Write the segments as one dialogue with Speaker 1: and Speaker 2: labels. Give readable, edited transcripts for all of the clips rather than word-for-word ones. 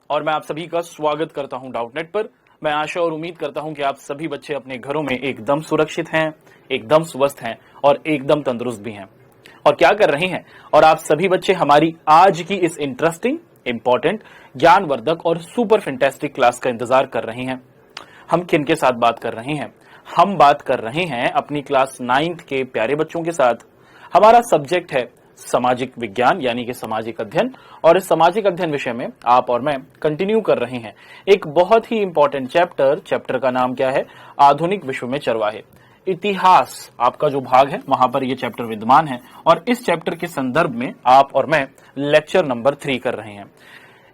Speaker 1: और मैं आप सभी का स्वागत करता हूं डाउटनेट पर। मैं आशा और उम्मीद करता हूं कि आप सभी बच्चे अपने घरों में एकदम सुरक्षित हैं, एकदम स्वस्थ हैं और एकदम तंदुरुस्त भी हैं। और क्या कर रहे हैं? और आप सभी बच्चे हमारी आज की इस इंटरेस्टिंग, इंपॉर्टेंट, ज्ञानवर्धक और सुपर फैंटास्टिक क्लास का इंतजार कर रहे हैं। हम किन के साथ बात कर रहे हैं? हम बात कर रहे हैं अपनी क्लास 9th के प्यारे बच्चों के साथ। हमारा सब्जेक्ट है सामाजिक विज्ञान यानी कि सामाजिक अध्ययन, और इस सामाजिक अध्ययन विषय में आप और मैं कंटिन्यू कर रहे हैं एक बहुत ही इंपॉर्टेंट चैप्टर का नाम क्या है? आधुनिक विश्व में चरवाहे। इतिहास आपका जो भाग है वहां पर यह चैप्टर विद्यमान है, और इस चैप्टर के संदर्भ में आप और मैं लेक्चर नंबर 3 कर रहे हैं।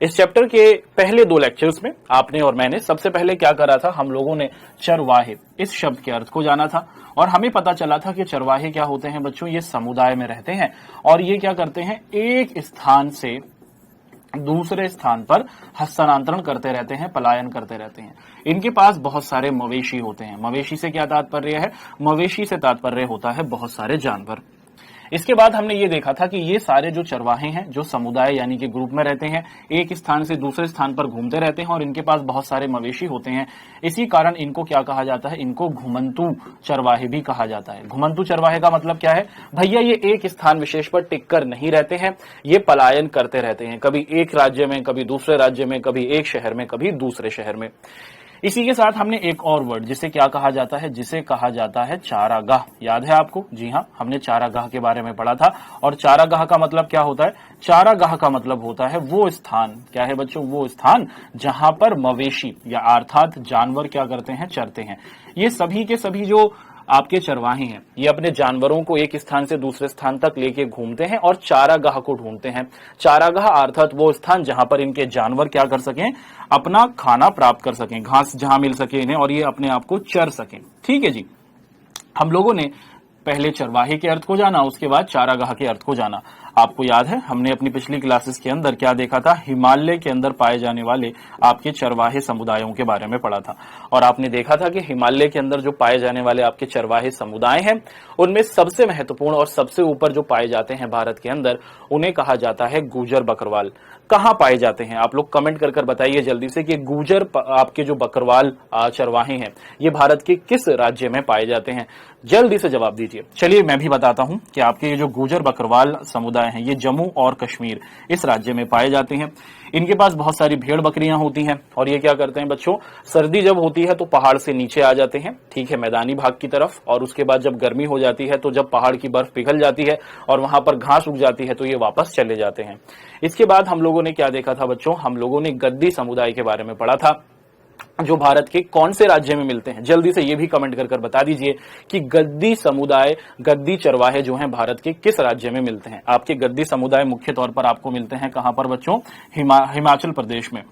Speaker 1: इस चैप्टर के पहले 2 लेक्चर्स में आपने और मैंने सबसे पहले क्या करा था? हम लोगों ने चरवाहे इस शब्द के अर्थ को जाना था, और हमें पता चला था कि चरवाहे क्या होते हैं बच्चों? ये समुदाय में रहते हैं और ये क्या करते हैं? एक स्थान से दूसरे स्थान पर हस्तांतरण करते रहते हैं, पलायन करते रहते हैं। इनके पास बहुत सारे मवेशी होते हैं। मवेशी से क्या तात्पर्य है? मवेशी से तात्पर्य होता है बहुत सारे जानवर। इसके बाद हमने ये देखा था कि ये सारे जो चरवाहे हैं, जो समुदाय यानी कि ग्रुप में रहते हैं, एक स्थान से दूसरे स्थान पर घूमते रहते हैं और इनके पास बहुत सारे मवेशी होते हैं। इसी कारण इनको क्या कहा जाता है? इनको घुमंतू चरवाहे भी कहा जाता है। घुमंतू चरवाहे का मतलब क्या है भैया? ये एक स्थान विशेष पर टिककर नहीं रहते हैं, ये पलायन करते रहते हैं, कभी एक राज्य में, कभी दूसरे राज्य में, कभी एक शहर में, कभी दूसरे शहर में। इसी के साथ हमने एक और वर्ड, जिसे क्या कहा जाता है? जिसे कहा जाता है चारागाह। याद है आपको? जी हाँ, हमने चारागाह के बारे में पढ़ा था। और चारागाह का मतलब क्या होता है? चारागाह का मतलब होता है वो स्थान, क्या है बच्चों? वो स्थान जहां पर मवेशी या अर्थात जानवर क्या करते हैं? चरते हैं। ये सभी के सभी जो आपके चरवाहे हैं, ये अपने जानवरों को एक स्थान से दूसरे स्थान तक लेके घूमते हैं और चारागाह को ढूंढते हैं। चारागाह अर्थात वो स्थान जहां पर इनके जानवर क्या कर सकें? अपना खाना प्राप्त कर सकें, घास जहां मिल सके इन्हें, और ये अपने आप को चर सकें। ठीक है जी। हम लोगों ने पहले चरवाहे के अर्थ को जाना, उसके बाद चारागाह के अर्थ को जाना। आपको याद है हमने अपनी पिछली क्लासेस के अंदर क्या देखा था? हिमालय के अंदर पाए जाने वाले आपके चरवाहे समुदायों के बारे में पढ़ा था, और आपने देखा था कि हिमालय के अंदर जो पाए जाने वाले आपके चरवाहे समुदाय हैं, उनमें सबसे महत्वपूर्ण और सबसे ऊपर जो पाए जाते हैं भारत के अंदर, उन्हें कहा जाता है गुर्जर बकरवाल। कहां पाए जाते हैं? आप लोग कमेंट कर बताइए जल्दी से कि गुर्जर आपके जो बकरवाल चरवाहे हैं, ये भारत के किस राज्य में पाए जाते हैं? जल्दी से जवाब दीजिए। चलिए मैं भी बताता हूं कि आपके ये जो गुर्जर बकरवाल समुदाय हैं, ये जम्मू और कश्मीर इस राज्य में पाए जाते हैं। इनके पास बहुत सारी भेड़ बकरियां होती हैं, और ये क्या करते हैं बच्चों? सर्दी जब होती है तो पहाड़ से नीचे आ जाते हैं, ठीक है, मैदानी भाग की तरफ, और उसके बाद जब गर्मी हो जाती है तो जब पहाड़ की बर्फ पिघल जाती है और वहां पर घास उग जाती है तो ये वापस चले जाते हैं। इसके बाद हम लोगों ने क्या देखा था बच्चों? हम लोगों ने गद्दी समुदाय के बारे में पढ़ा था, जो भारत के कौन से राज्य में मिलते हैं? जल्दी से ये भी कमेंट कर बता दीजिए कि गद्दी समुदाय, गद्दी चरवाहे जो हैं भारत के किस राज्य में मिलते हैं? आपके गद्दी समुदाय मुख्य तौर पर आपको मिलते हैं कहां पर बच्चों? हिमाचल प्रदेश में।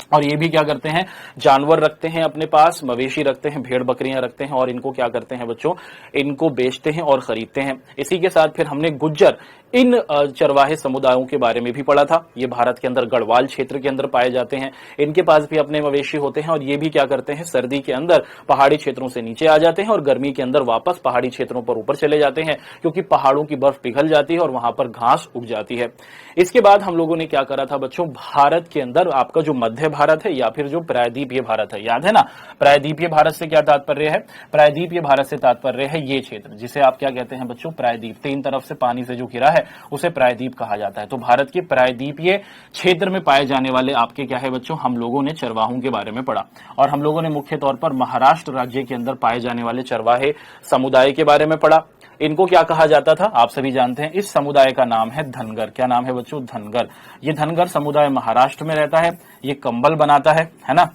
Speaker 1: और ये भी क्या करते हैं? जानवर रखते हैं अपने पास, मवेशी रखते हैं, भेड़ बकरियां रखते हैं, और इनको क्या करते हैं बच्चों? इनको बेचते हैं और खरीदते हैं। इसी के साथ फिर हमने गुज्जर, इन चरवाहे समुदायों के बारे में भी पढ़ा था। ये भारत के अंदर गढ़वाल क्षेत्र के अंदर पाए जाते हैं। इनके पास भी अपने मवेशी होते हैं, और ये भी क्या करते हैं? सर्दी के अंदर पहाड़ी क्षेत्रों से नीचे आ जाते हैं और गर्मी के अंदर वापस पहाड़ी क्षेत्रों पर ऊपर चले जाते हैं, क्योंकि पहाड़ों की बर्फ पिघल जाती है और वहां पर घास उग जाती है। इसके बाद हम लोगों ने क्या करा था बच्चों? भारत के अंदर आपका जो मध्य भारत है या फिर जो प्रायद्वीपीय भारत है, याद है ना? प्रायद्वीपीय भारत से क्या तात्पर्य है? प्रायद्वीपीय भारत से तात्पर्य है ये क्षेत्र, जिसे आप क्या कहते हैं बच्चों? प्रायद्वीप। 3 तरफ से पानी से जो घिरा है उसे प्रायद्वीप कहा जाता है। तो भारत के प्रायद्वीपीय क्षेत्र में पाए जाने वाले आपके क्या है बच्चों? हम लोगों ने चरवाहों के बारे में पढ़ा, और हम लोगों ने मुख्य तौर पर महाराष्ट्र राज्य के अंदर पाए जाने वाले चरवाहे समुदाय के बारे में पढ़ा। इनको क्या कहा जाता था? आप सभी जानते हैं, इस समुदाय का नाम है धनगर। क्या नाम है बच्चों? धनगर। ये धनगर समुदाय महाराष्ट्र में रहता है। ये कंबल बनाता है ना?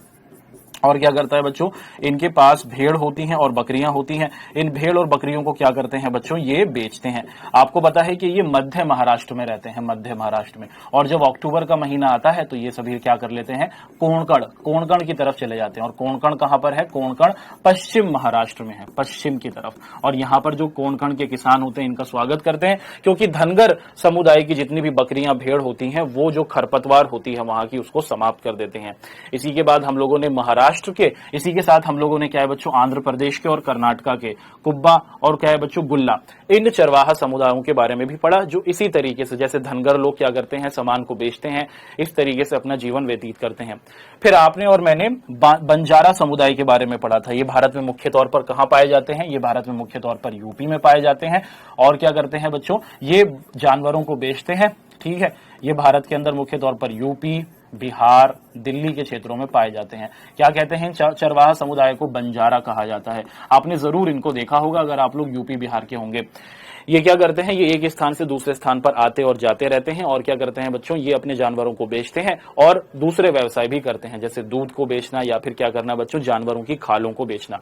Speaker 1: और क्या करता है बच्चों? इनके पास भेड़ होती हैं और बकरियां होती हैं। इन भेड़ और बकरियों को क्या करते हैं बच्चों? ये बेचते हैं। आपको पता है कि ये मध्य महाराष्ट्र में रहते हैं, मध्य महाराष्ट्र में, और जब अक्टूबर का महीना आता है तो ये सभी क्या कर लेते हैं? कोंकण की तरफ चले जाते हैं। और कोंकण कहां पर है? कोंकण पश्चिम महाराष्ट्र में है, पश्चिम की तरफ। और यहाँ पर जो कोंकण के किसान होते हैं इनका स्वागत करते हैं, क्योंकि धनगर समुदाय की जितनी भी बकरियां भेड़ होती हैं वो जो खरपतवार होती है वहां की, उसको समाप्त कर देते हैं। इसी के बाद हम लोगों ने महाराष्ट्र महाराष्ट्र के, इसी के साथ हम लोगों ने क्या है बच्चों आंध्र प्रदेश के और कर्नाटका के कुब्बा और क्या है बच्चों गुल्ला, इन चरवाहा समुदायों के बारे में भी पढ़ा, जो इसी तरीके से जैसे धनगर लोग क्या करते हैं, सामान को बेचते हैं, इस तरीके से अपना जीवन व्यतीत करते हैं। फिर आपने और मैंने बंजारा समुदाय के बारे में पढ़ा था। ये भारत में मुख्य तौर पर कहां पाए जाते हैं? ये भारत में मुख्य तौर पर यूपी में पाए जाते हैं। और क्या करते हैं बच्चों, ये जानवरों को बेचते हैं। ठीक है, ये भारत के अंदर मुख्य तौर पर यूपी, बिहार, दिल्ली के क्षेत्रों में पाए जाते हैं। क्या कहते हैं? चरवाहा समुदाय को बंजारा कहा जाता है। आपने जरूर इनको देखा होगा अगर आप लोग यूपी बिहार के होंगे। ये क्या करते हैं? ये एक स्थान से दूसरे स्थान पर आते और जाते रहते हैं। और क्या करते हैं बच्चों, ये अपने जानवरों को बेचते हैं और दूसरे व्यवसाय भी करते हैं, जैसे दूध को बेचना या फिर क्या करना बच्चों, जानवरों की खालों को बेचना।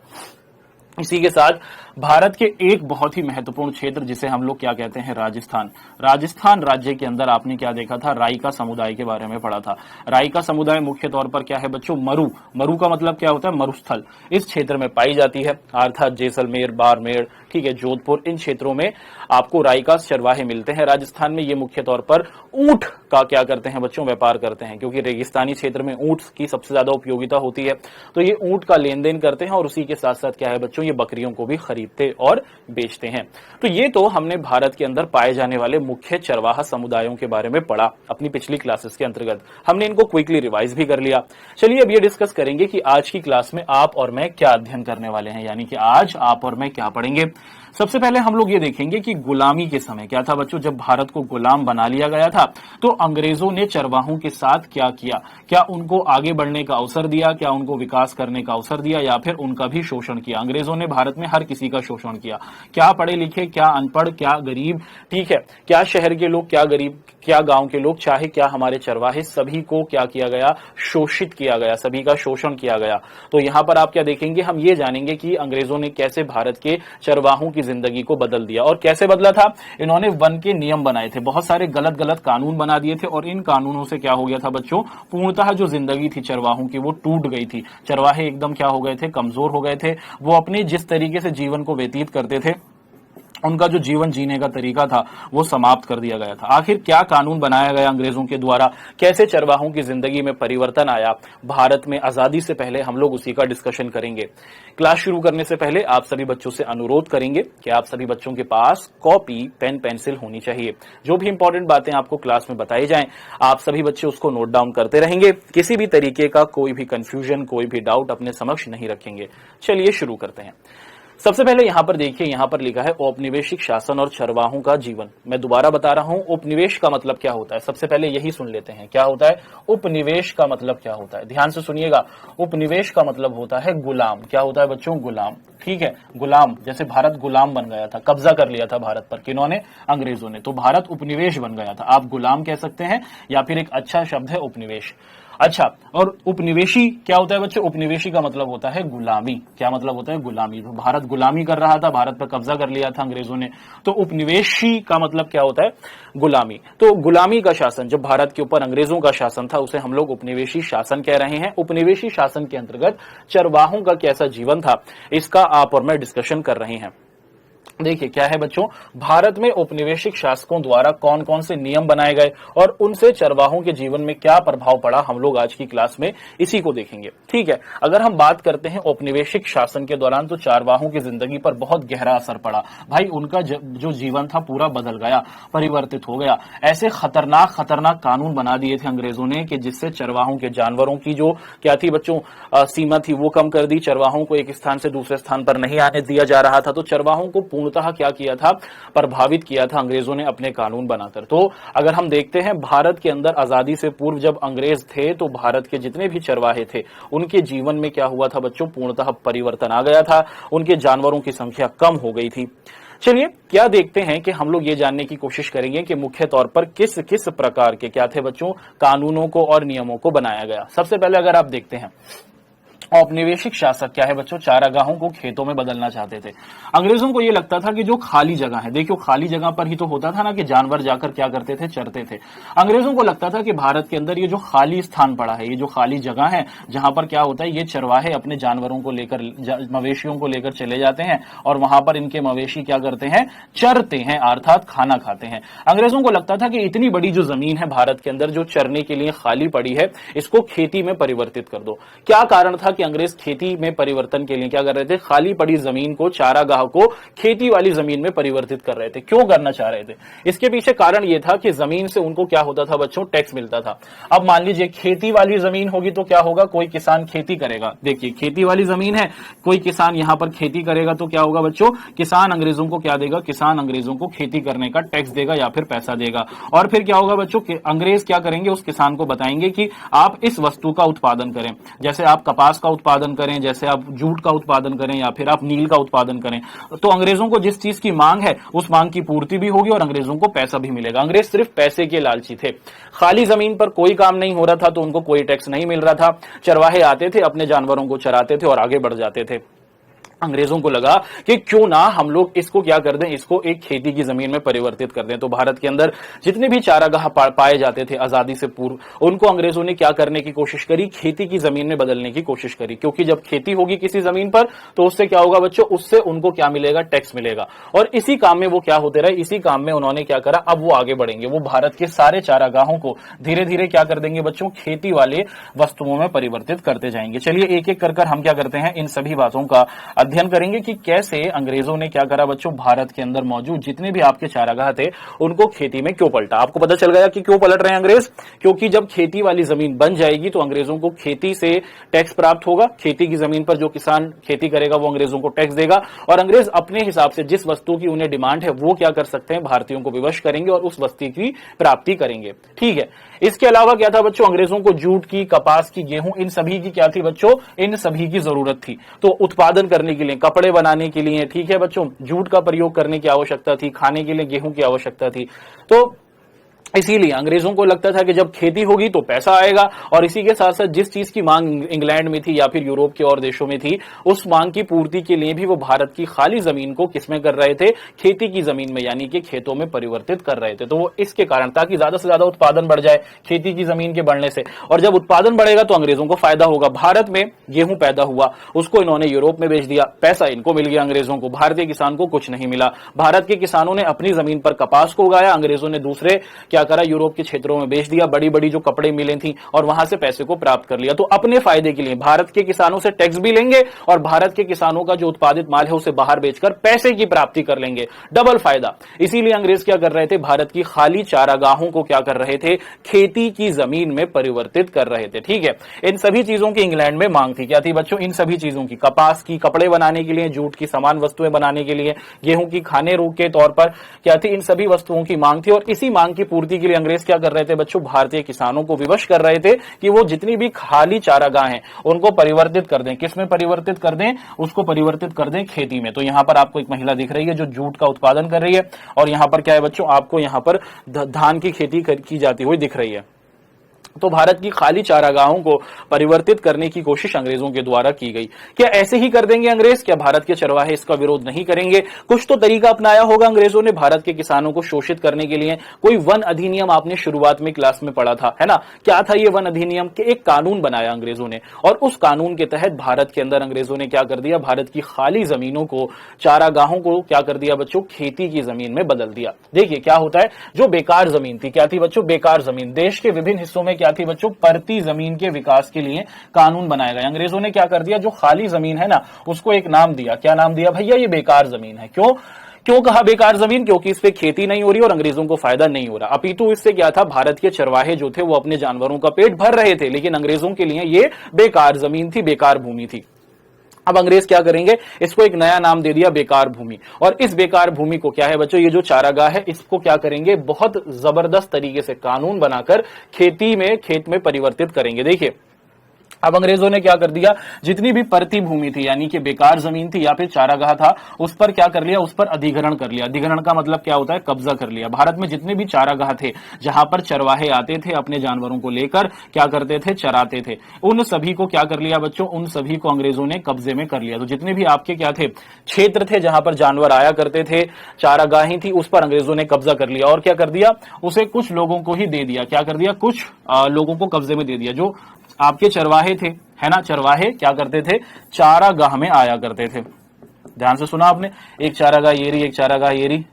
Speaker 1: इसी के साथ भारत के एक बहुत ही महत्वपूर्ण क्षेत्र जिसे हम लोग क्या कहते हैं, राजस्थान। राजस्थान राज्य के अंदर आपने क्या देखा था? राइका समुदाय के बारे में पढ़ा था। राइका समुदाय मुख्य तौर पर क्या है बच्चों? मरु का मतलब क्या होता है? मरुस्थल। इस क्षेत्र में पाई जाती है, अर्थात जैसलमेर, बाड़मेर, ठीक है, जोधपुर, इन क्षेत्रों में आपको राइका चरवाहे मिलते हैं। राजस्थान में ये मुख्य तौर पर ऊंट का क्या करते हैं बच्चों? व्यापार करते हैं, क्योंकि रेगिस्तानी क्षेत्र में ऊंट की सबसे ज्यादा उपयोगिता होती है। तो ये ऊंट का लेन देन करते हैं और उसी के साथ साथ क्या है बच्चों, ये बकरियों को भी खरीदते और बेचते हैं। तो ये तो हमने भारत के अंदर पाए जाने वाले मुख्य चरवाहा समुदायों के बारे में पढ़ा अपनी पिछली क्लासेस के अंतर्गत। हमने इनको क्विकली रिवाइज भी कर लिया। चलिए अब ये डिस्कस करेंगे कि आज की क्लास में आप और मैं क्या अध्ययन करने वाले हैं, यानी कि आज आप और मैं क्या पढ़ेंगे। सबसे पहले हम लोग ये देखेंगे कि गुलामी के समय क्या था बच्चों, जब भारत को गुलाम बना लिया गया था तो अंग्रेजों ने चरवाहों के साथ क्या किया। क्या उनको आगे बढ़ने का अवसर दिया, क्या उनको विकास करने का अवसर दिया, या फिर उनका भी शोषण किया। अंग्रेजों ने भारत में हर किसी का शोषण किया, क्या पढ़े लिखे, क्या अनपढ़, क्या गरीब, ठीक है, क्या शहर के लोग, क्या गरीब, क्या गांव के लोग, चाहे क्या हमारे चरवाहे, सभी को क्या किया गया, शोषित किया गया, सभी का शोषण किया गया। तो यहां पर आप क्या देखेंगे, हम ये जानेंगे कि अंग्रेजों ने कैसे भारत के चरवाहों की जिंदगी को बदल दिया। और कैसे बदला था? इन्होंने वन के नियम बनाए थे, बहुत सारे गलत गलत कानून बना दिए थे और इन कानूनों से क्या हो गया था बच्चों, पूर्णतः जो जिंदगी थी चरवाहों की वो टूट गई थी। चरवाहे एकदम क्या हो गए थे, कमजोर हो गए थे। वो अपने जिस तरीके से जीवन को व्यतीत करते थे, उनका जो जीवन जीने का तरीका था वो समाप्त कर दिया गया था। आखिर क्या कानून बनाया गया अंग्रेजों के द्वारा, कैसे चरवाहों की जिंदगी में परिवर्तन आया भारत में आजादी से पहले, हम लोग उसी का डिस्कशन करेंगे। क्लास शुरू करने से पहले आप सभी बच्चों से अनुरोध करेंगे कि आप सभी बच्चों के पास कॉपी, पेन, पेंसिल होनी चाहिए। जो भी इंपॉर्टेंट बातें आपको क्लास में बताई जाएं, आप सभी बच्चे उसको नोट डाउन करते रहेंगे। किसी भी तरीके का कोई भी कंफ्यूजन, कोई भी डाउट अपने समक्ष नहीं रखेंगे। चलिए शुरू करते हैं। सबसे पहले यहां पर देखिए, यहां पर लिखा है औपनिवेशिक शासन और चरवाहों का जीवन। मैं दोबारा बता रहा हूं, उपनिवेश का मतलब क्या होता है, सबसे पहले यही सुन लेते हैं। क्या होता है उपनिवेश का मतलब? क्या होता है, ध्यान से सुनिएगा। उपनिवेश का मतलब होता है गुलाम। क्या होता है बच्चों? गुलाम। ठीक है, गुलाम, जैसे भारत गुलाम बन गया था, कब्जा कर लिया था भारत पर, किन्होंने? अंग्रेजों ने। तो भारत उपनिवेश बन गया था। आप गुलाम कह सकते हैं या फिर एक अच्छा शब्द है उपनिवेश। अच्छा, और उपनिवेशी क्या होता है बच्चों? उपनिवेशी का मतलब होता है गुलामी। क्या मतलब होता है? गुलामी। तो भारत गुलामी कर रहा था, भारत पर कब्जा कर लिया था अंग्रेजों ने। तो उपनिवेशी का मतलब क्या होता है? गुलामी। तो गुलामी का शासन, जब भारत के ऊपर अंग्रेजों का शासन था, उसे हम लोग उपनिवेशी शासन कह रहे हैं। उपनिवेशी शासन के अंतर्गत चरवाहों का कैसा जीवन था, इसका आप और मैं डिस्कशन कर रहे हैं। देखिए क्या है बच्चों, भारत में औपनिवेशिक शासकों द्वारा कौन कौन से नियम बनाए गए और उनसे चरवाहों के जीवन में क्या प्रभाव पड़ा, हम लोग आज की क्लास में इसी को देखेंगे। ठीक है, अगर हम बात करते हैं औपनिवेशिक शासन के दौरान, तो चरवाहों की जिंदगी पर बहुत गहरा असर पड़ा। भाई उनका जो जीवन था पूरा बदल गया, परिवर्तित हो गया। ऐसे खतरनाक कानून बना दिए थे अंग्रेजों ने कि जिससे चरवाहों के, जानवरों की जो क्या थी बच्चों, सीमा थी वो कम कर दी। चरवाहों को एक स्थान से दूसरे स्थान पर नहीं आने दिया जा रहा था। तो चरवाहों को पूर्णतः क्या किया था, प्रभावित किया था अंग्रेजों ने अपने कानून बनाकर। तो अगर हम देखते हैं भारत के अंदर आजादी से पूर्व जब अंग्रेज थे, तो भारत के जितने भी चरवाहे थे उनके जीवन में क्या हुआ था बच्चों, पूर्णतः परिवर्तन आ गया था। उनके जानवरों की संख्या कम हो गई थी। चलिए क्या देखते हैं कि हम लोग ये जानने की कोशिश करेंगे कि मुख्य तौर पर किस किस प्रकार के क्या थे बच्चों, कानूनों को और नियमों को बनाया गया। सबसे पहले अगर आप देखते हैं, औपनिवेशिक शासक क्या है बच्चों, चारागाहों को खेतों में बदलना चाहते थे। अंग्रेजों को यह लगता था कि जो खाली जगह है, देखियो खाली जगह पर ही तो होता था ना कि जानवर जाकर क्या करते थे, चरते थे। अंग्रेजों को लगता था कि भारत के अंदर ये जो खाली स्थान पड़ा है, ये जो खाली जगह है जहां पर क्या होता है, ये चरवाहे अपने जानवरों को लेकर, मवेशियों को लेकर चले जाते हैं और वहां पर इनके मवेशी क्या करते हैं, चरते हैं, अर्थात खाना खाते हैं। अंग्रेजों को लगता था कि इतनी बड़ी जो जमीन है भारत के अंदर जो चरने के लिए खाली पड़ी है, इसको खेती में परिवर्तित कर दो। क्या कारण था कि कि अंग्रेज खेती में परिवर्तन के लिए क्या कर रहे थे, खाली पड़ी जमीन को, चारागाह को खेती वाली जमीन में परिवर्तित कर रहे थे। क्यों करना चाह रहे थे? इसके पीछे कारण यह था कि जमीन से उनको क्या होता था बच्चों, टैक्स मिलता था। अब मान लीजिए खेती वाली जमीन होगी तो क्या होगा, कोई किसान खेती करेगा। देखिए खेती वाली जमीन है, कोई किसान यहां पर खेती करेगा तो क्या होगा बच्चों, किसान अंग्रेजों को क्या देगा, किसान अंग्रेजों को खेती करने का टैक्स देगा या फिर पैसा देगा। और फिर क्या होगा बच्चों, अंग्रेज क्या करेंगे, उस किसान को बताएंगे कि आप इस वस्तु का उत्पादन करें, जैसे आप कपास का उत्पादन करें, जैसे आप जूट का उत्पादन करें या फिर आप नील का उत्पादन करें। तो अंग्रेजों को जिस चीज की मांग है उस मांग की पूर्ति भी होगी और अंग्रेजों को पैसा भी मिलेगा। अंग्रेज सिर्फ पैसे के लालची थे। खाली जमीन पर कोई काम नहीं हो रहा था तो उनको कोई टैक्स नहीं मिल रहा था। चरवाहे आते थे, अपने जानवरों को चराते थे और आगे बढ़ जाते थे। अंग्रेजों को लगा कि क्यों ना हम लोग इसको क्या कर दें, इसको एक खेती की जमीन में परिवर्तित कर दें। तो भारत के अंदर जितने भी चारागाह पाए जाते थे आजादी से पूर्व, उनको अंग्रेजों ने क्या करने की कोशिश करी, खेती की जमीन में बदलने की कोशिश करी। क्योंकि जब खेती होगी किसी जमीन पर तो उससे क्या होगा बच्चों, उससे उनको क्या मिलेगा, टैक्स मिलेगा। और इसी काम में वो क्या होते रहे, इसी काम में उन्होंने क्या करा, अब वो आगे बढ़ेंगे। वो भारत के सारे चारागाहों को धीरे धीरे क्या कर देंगे बच्चों, खेती वाले वस्तुओं में परिवर्तित करते जाएंगे। चलिए एक एक कर हम क्या करते हैं, इन सभी बातों का अध्ययन करेंगे कि कैसे अंग्रेजों ने क्या करा बच्चों, भारत के अंदर मौजूद जितने भी आपके चारागाह थे उनको खेती में क्यों पलटा। आपको पता चल गया कि क्यों पलट रहे हैं अंग्रेज, क्योंकि जब खेती वाली जमीन बन जाएगी तो अंग्रेजों को खेती से टैक्स प्राप्त होगा। खेती की जमीन पर जो किसान खेती करेगा वो अंग्रेजों को टैक्स देगा और अंग्रेज अपने हिसाब से जिस वस्तु की उन्हें डिमांड है वो क्या कर सकते हैं, भारतीयों को विवश करेंगे और उस वस्तु की प्राप्ति करेंगे। ठीक है, इसके अलावा क्या था बच्चों, अंग्रेजों को जूट की, कपास की, गेहूं, इन सभी की क्या थी बच्चों, इन सभी की जरूरत थी। तो उत्पादन करने के लिए, कपड़े बनाने के लिए, ठीक है बच्चों, जूट का प्रयोग करने की आवश्यकता थी, खाने के लिए गेहूं की आवश्यकता थी। तो इसीलिए अंग्रेजों को लगता था कि जब खेती होगी तो पैसा आएगा और इसी के साथ साथ जिस चीज की मांग इंग्लैंड में थी या फिर यूरोप के और देशों में थी, उस मांग की पूर्ति के लिए भी वो भारत की खाली जमीन को किसमें कर रहे थे, खेती की जमीन में यानी कि खेतों में परिवर्तित कर रहे थे। तो वो इसके कारण, ताकि ज्यादा से ज्यादा उत्पादन बढ़ जाए खेती की जमीन के बढ़ने से, और जब उत्पादन बढ़ेगा तो अंग्रेजों को फायदा होगा। भारत में गेहूं पैदा हुआ, उसको इन्होंने यूरोप में बेच दिया, पैसा इनको मिल गया अंग्रेजों को, भारतीय किसान को कुछ नहीं मिला। भारत के किसानों ने अपनी जमीन पर कपास को उगाया, अंग्रेजों ने दूसरे क्या करा, यूरोप के क्षेत्रों में बेच दिया, बड़ी बड़ी जो कपड़े मिलें थी और वहां से पैसे को प्राप्त कर लिया। तो अपने फायदे के लिए भारत के किसानों से टैक्स भी लेंगे और भारत के किसानों का जो उत्पादित माल है उसे बाहर बेचकर पैसे की प्राप्ति कर लेंगे, डबल फायदा। इसीलिए अंग्रेज क्या कर रहे थे, भारत की खाली चारागाहों को क्या कर रहे थे, खेती की जमीन में परिवर्तित कर रहे थे। ठीक है, इन सभी चीजों की इंग्लैंड में मांग थी। क्या थी बच्चों, इन सभी चीजों की, कपास की, कपड़े बनाने के लिए, जूट की सामान वस्तुएं बनाने के लिए, गेहूं की खाने रूप के तौर पर क्या थी, इन सभी वस्तुओं की मांग थी। और इसी मांग की पूर्ति के लिए अंग्रेज क्या कर रहे थे बच्चों, भारतीय किसानों को विवश कर रहे थे कि वो जितनी भी खाली चारागाह हैं उनको परिवर्तित कर दें। किसमें परिवर्तित कर दें, उसको परिवर्तित कर दें खेती में। तो यहां पर आपको एक महिला दिख रही है जो जूट का उत्पादन कर रही है और यहां पर क्या है बच्चों, आपको यहां पर धान की खेती की जाती हुई दिख रही है। तो भारत की खाली चारागाहों को परिवर्तित करने की कोशिश अंग्रेजों के द्वारा की गई। क्या ऐसे ही कर देंगे अंग्रेज, क्या भारत के चरवाहे इसका विरोध नहीं करेंगे? कुछ तो तरीका अपनाया होगा अंग्रेजों ने भारत के किसानों को शोषित करने के लिए। कोई वन अधिनियम आपने शुरुआत में क्लास में पढ़ा था, है ना? क्या था ये वन अधिनियम? के एक कानून बनाया अंग्रेजों ने और उस कानून के तहत भारत के अंदर अंग्रेजों ने क्या कर दिया, भारत की खाली जमीनों को, चारागाहों को क्या कर दिया बच्चों, खेती की जमीन में बदल दिया। देखिए क्या होता है, जो बेकार जमीन थी, क्या थी बच्चों, बेकार जमीन, देश के विभिन्न हिस्सों में क्या थी बच्चों, परती जमीन के विकास के लिए कानून बनाया गया। अंग्रेजों ने क्या कर दिया, जो खाली जमीन है ना उसको एक नाम दिया। क्या नाम दिया भैया, ये बेकार जमीन है। क्यों कहा बेकार जमीन? क्योंकि इस पे खेती नहीं हो रही और अंग्रेजों को फायदा नहीं हो रहा। अपितु इससे क्या था, भारत के चरवाहे जो थे वो अपने जानवरों का पेट भर रहे थे, लेकिन अंग्रेजों के लिए ये बेकार जमीन थी, बेकार भूमि थी। अब अंग्रेज क्या करेंगे, इसको एक नया नाम दे दिया, बेकार भूमि। और इस बेकार भूमि को क्या है बच्चों, ये जो चारागाह है इसको क्या करेंगे, बहुत जबरदस्त तरीके से कानून बनाकर खेत में परिवर्तित करेंगे। देखिए अब अंग्रेजों ने क्या कर दिया, जितनी भी परती भूमि थी यानी कि बेकार जमीन थी या फिर चारागाह था, उस पर क्या कर लिया, उस पर अधिग्रहण कर लिया। अधिग्रहण का मतलब क्या होता है, कब्जा कर लिया। भारत में जितने भी चारागाह थे जहां पर चरवाहे आते थे अपने जानवरों को लेकर क्या करते थे, चराते थे, उन सभी को क्या कर लिया बच्चों, उन सभी को अंग्रेजों ने कब्जे में कर लिया। तो जितने भी आपके क्या थे, क्षेत्र थे जहां पर जानवर आया करते थे, चारागाही थी, उस पर अंग्रेजों ने कब्जा कर लिया और क्या कर दिया, उसे कुछ लोगों को ही दे दिया। क्या कर दिया, कुछ लोगों को कब्जे में दे दिया। जो आपके चरवाहे थे, है ना, चरवाहे क्या करते थे, चारागाह में आया करते थे। ध्यान से सुना आपने, एक चारागाह ये रही, एक चारागाह ये रही,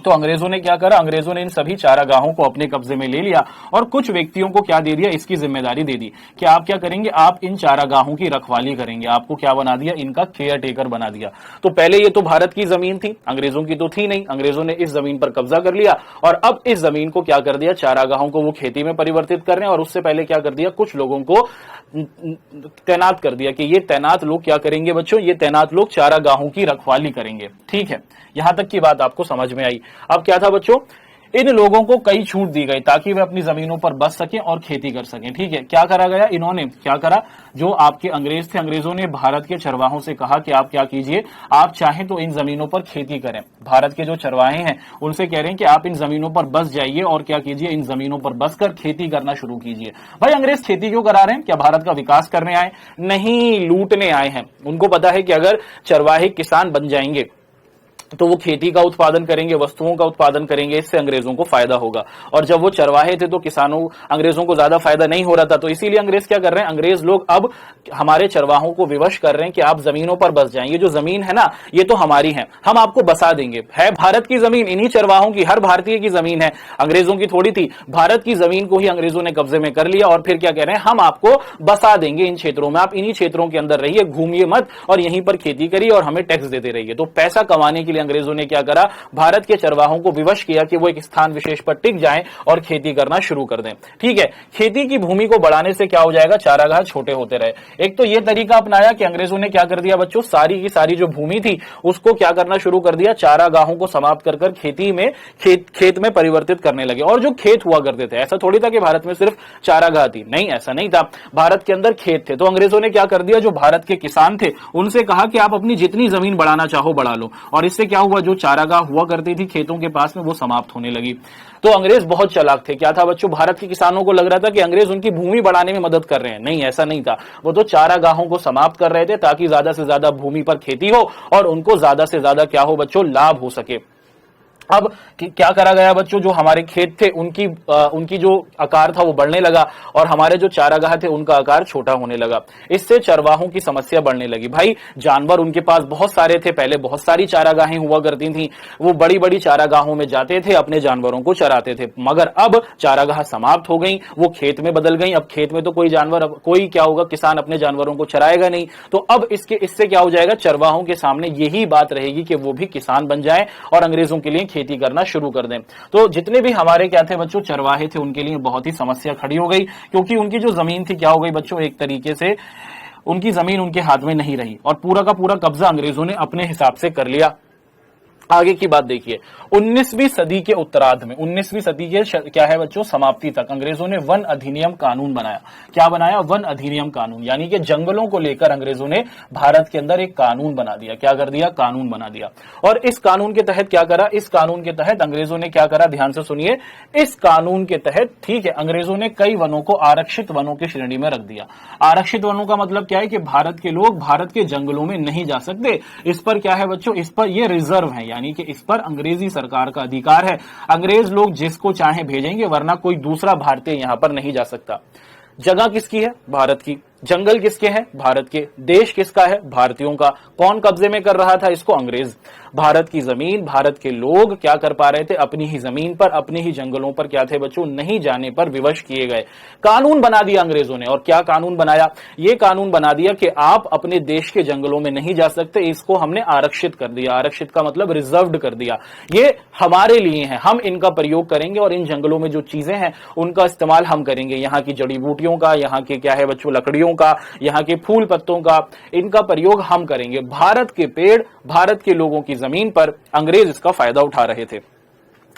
Speaker 1: तो अंग्रेजों ने क्या करा, अंग्रेजों ने इन सभी चारागाहों को अपने कब्जे में ले लिया और कुछ व्यक्तियों को क्या दे दिया, इसकी जिम्मेदारी दे दी कि आप क्या करेंगे, आप इन चारागाहों की रखवाली करेंगे। आपको क्या बना दिया, इनका केयर टेकर बना दिया। तो पहले ये तो भारत की जमीन थी, अंग्रेजों की तो थी नहीं। अंग्रेजों ने इस जमीन पर कब्जा कर लिया और अब इस जमीन को क्या कर दिया, चारागाहों को वो खेती में परिवर्तित कर रहे हैं। और उससे पहले क्या कर दिया, कुछ लोगों को तैनात कर दिया कि ये तैनात लोग क्या करेंगे बच्चों, ये तैनात लोग चारागाहों की रखवाली करेंगे। ठीक है, यहां तक की बात आपको समझ में आई। अब क्या था बच्चों, इन लोगों को कई छूट दी गई ताकि वे अपनी जमीनों पर बस सकें और खेती कर सकें। ठीक है, क्या करा गया, इन्होंने क्या करा, जो आपके अंग्रेज थे, अंग्रेजों ने भारत के चरवाहों से कहा कि आप क्या कीजिए, आप चाहें तो इन जमीनों पर खेती करें। भारत के जो चरवाहे हैं उनसे कह रहे हैं कि आप इन जमीनों पर बस जाइए और क्या कीजिए, इन जमीनों पर बस कर खेती करना शुरू कीजिए। भाई अंग्रेज खेती क्यों करा रहे हैं, क्या भारत का विकास करने आए, नहीं, लूटने आए हैं। उनको पता है कि अगर चरवाहे किसान बन जाएंगे तो वो खेती का उत्पादन करेंगे, वस्तुओं का उत्पादन करेंगे, इससे अंग्रेजों को फायदा होगा। और जब वो चरवाहे थे तो किसानों, अंग्रेजों को ज्यादा फायदा नहीं हो रहा था, तो इसीलिए अंग्रेज क्या कर रहे हैं, अंग्रेज लोग अब हमारे चरवाहों को विवश कर रहे हैं कि आप जमीनों पर बस जाएं, ये जो जमीन है ना, ये तो हमारी है, हम आपको बसा देंगे। है भारत की जमीन, इन्हीं चरवाहों की, हर भारतीय की जमीन है, अंग्रेजों की थोड़ी थी। भारत की जमीन को ही अंग्रेजों ने कब्जे में कर लिया और फिर क्या कह रहे हैं, हम आपको बसा देंगे इन क्षेत्रों में, आप इन्हीं क्षेत्रों के अंदर रहिए, घूमिए मत और यहीं पर खेती करिए और हमें टैक्स देते रहिए। तो पैसा कमाने के लिए अंग्रेजों ने क्या करा, भारत के चरवाहों को विवश किया कि वो एक स्थान विशेष पर टिक जाएं और खेती करना शुरू कर दें। ठीक है, खेती की भूमि को बढ़ाने से क्या हो जाएगा, चारागाह छोटे होते रहे। एक तो ये तरीका अपनाया कि अंग्रेजों ने क्या कर दिया बच्चों, सारी की सारी जो भूमि थी उसको क्या करना शुरू कर दिया, चारागाहों को समाप्त कर कर खेती में, खेत में परिवर्तित करने लगे। और जो खेत हुआ करते थे, ऐसा थोड़ी था कि भारत में सिर्फ चारागाह थी, नहीं, ऐसा नहीं था, भारत के अंदर खेत थे। तो अंग्रेजों ने क्या कर दिया, जो भारत के किसान थे उनसे कहा कि आप अपनी जितनी जमीन बढ़ाना चाहो बढ़ा लो। और इससे क्या हुआ, जो चारागाह हुआ करती थी खेतों के पास में, वो समाप्त होने लगी। तो अंग्रेज बहुत चालाक थे। क्या था बच्चों, भारत के किसानों को लग रहा था कि अंग्रेज उनकी भूमि बढ़ाने में मदद कर रहे हैं, नहीं, ऐसा नहीं था। वो तो चारागाहों को समाप्त कर रहे थे ताकि ज्यादा से ज्यादा भूमि पर खेती हो और उनको ज्यादा से ज्यादा क्या हो बच्चों, लाभ हो सके। अब क्या करा गया बच्चों, जो हमारे खेत थे उनकी जो आकार था वो बढ़ने लगा और हमारे जो चारागाह थे उनका आकार छोटा होने लगा। इससे चरवाहों की समस्या बढ़ने लगी। भाई जानवर उनके पास बहुत सारे थे, पहले बहुत सारी चारागाहें हुआ करती थी, वो बड़ी बड़ी चारागाहों में जाते थे, अपने जानवरों को चराते थे। मगर अब चारागाह समाप्त हो गई, वो खेत में बदल गई। अब खेत में तो कोई जानवर, कोई क्या होगा, किसान अपने जानवरों को चराएगा नहीं। तो अब इससे क्या हो जाएगा, चरवाहों के सामने यही बात रहेगी कि वो भी किसान बन जाए और अंग्रेजों के लिए खेती करना शुरू कर दें। तो जितने भी हमारे क्या थे बच्चों, चरवाहे थे, उनके लिए बहुत ही समस्या खड़ी हो गई, क्योंकि उनकी जो जमीन थी क्या हो गई बच्चों, एक तरीके से उनकी जमीन उनके हाथ में नहीं रही और पूरा का पूरा कब्जा अंग्रेजों ने अपने हिसाब से कर लिया। आगे की बात देखिए, 19वीं सदी के उत्तरार्ध में, 19वीं सदी के क्या है बच्चों, समाप्ति तक अंग्रेजों ने वन अधिनियम कानून बनाया। क्या बनाया, वन अधिनियम कानून, यानी कि जंगलों को लेकर अंग्रेजों ने भारत के अंदर एक कानून बना दिया। क्या कर दिया, कानून बना दिया। और इस कानून के तहत क्या करा, इस कानून के तहत अंग्रेजों ने क्या करा, ध्यान से सुनिए, इस कानून के तहत, ठीक है, अंग्रेजों ने कई वनों को आरक्षित वनों की श्रेणी में रख दिया। आरक्षित वनों का मतलब क्या है कि भारत के लोग भारत के जंगलों में नहीं जा सकते। इस पर क्या है बच्चों, इस पर ये रिजर्व है, यानी कि इस पर अंग्रेजी सरकार का अधिकार है। अंग्रेज लोग जिसको चाहे भेजेंगे, वरना कोई दूसरा भारतीय यहां पर नहीं जा सकता। जगह किसकी है, भारत की। जंगल किसके हैं, भारत के। देश किसका है, भारतीयों का। कौन कब्जे में कर रहा था इसको, अंग्रेज। भारत की जमीन, भारत के लोग क्या कर पा रहे थे, अपनी ही जमीन पर, अपनी ही जंगलों पर क्या थे बच्चों, नहीं जाने पर विवश किए गए। कानून बना दिया अंग्रेजों ने। और क्या कानून बनाया, ये कानून बना दिया कि आप अपने देश के जंगलों में नहीं जा सकते, इसको हमने आरक्षित कर दिया। आरक्षित का मतलब रिजर्व्ड कर दिया, ये हमारे लिए है, हम इनका प्रयोग करेंगे और इन जंगलों में जो चीजें हैं उनका इस्तेमाल हम करेंगे। यहाँ की जड़ी बूटियों का, यहाँ के क्या है बच्चों, लकड़ियों का, यहाँ के फूल पत्तों का, इनका प्रयोग हम करेंगे। भारत के पेड़, भारत के लोगों की जमीन पर अंग्रेज इसका फायदा उठा रहे थे।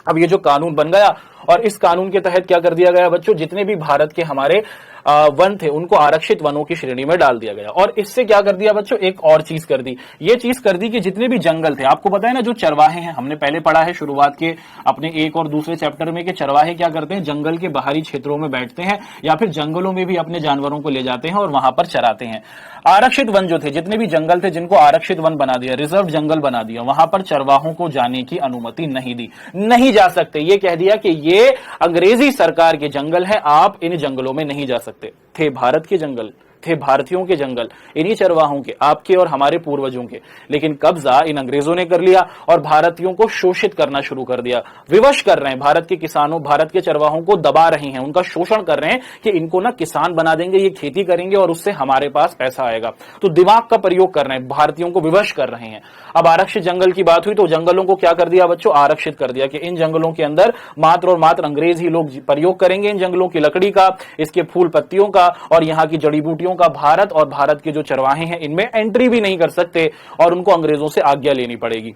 Speaker 1: अब ये जो कानून बन गया और इस कानून के तहत क्या कर दिया गया बच्चों, जितने भी भारत के हमारे वन थे उनको आरक्षित वनों की श्रेणी में डाल दिया गया। और इससे क्या कर दिया बच्चों, एक और चीज कर दी, ये चीज कर दी कि जितने भी जंगल थे, आपको पता है ना, जो चरवाहे हैं, हमने पहले पढ़ा है शुरुआत के अपने एक और दूसरे चैप्टर में, कि चरवाहे क्या करते हैं, जंगल के बाहरी क्षेत्रों में बैठते हैं या फिर जंगलों में भी अपने जानवरों को ले जाते हैं और वहां पर चराते हैं। आरक्षित वन जो थे, जितने भी जंगल थे जिनको आरक्षित वन बना दिया, रिजर्व जंगल बना दिया, वहां पर चरवाहों को जाने की अनुमति नहीं दी, नहीं जा सकते। ये कह दिया कि ये अंग्रेजी सरकार के जंगल है, आप इन जंगलों में नहीं जा सकते। थे भारत के जंगल, थे भारतीयों के जंगल, इन्हीं चरवाहों के, आपके और हमारे पूर्वजों के, लेकिन कब्जा इन अंग्रेजों ने कर लिया और भारतीयों को शोषित करना शुरू कर दिया। विवश कर रहे हैं भारत के किसानों, भारत के चरवाहों को दबा रहे हैं, उनका शोषण कर रहे हैं कि इनको ना किसान बना देंगे, ये खेती करेंगे और उससे हमारे पास पैसा आएगा। तो दिमाग का प्रयोग कर रहे हैं, भारतीयों को विवश कर रहे हैं। अब आरक्षित जंगल की बात हुई तो जंगलों को क्या कर दिया बच्चों, आरक्षित कर दिया कि इन जंगलों के अंदर मात्र और मात्र अंग्रेज ही लोग प्रयोग करेंगे, इन जंगलों की लकड़ी का, इसके फूल पत्तियों का और यहाँ की जड़ी बूटियों का। भारत और भारत के जो चरवाहे हैं इनमें एंट्री भी नहीं कर सकते और उनको अंग्रेजों से आज्ञा लेनी पड़ेगी।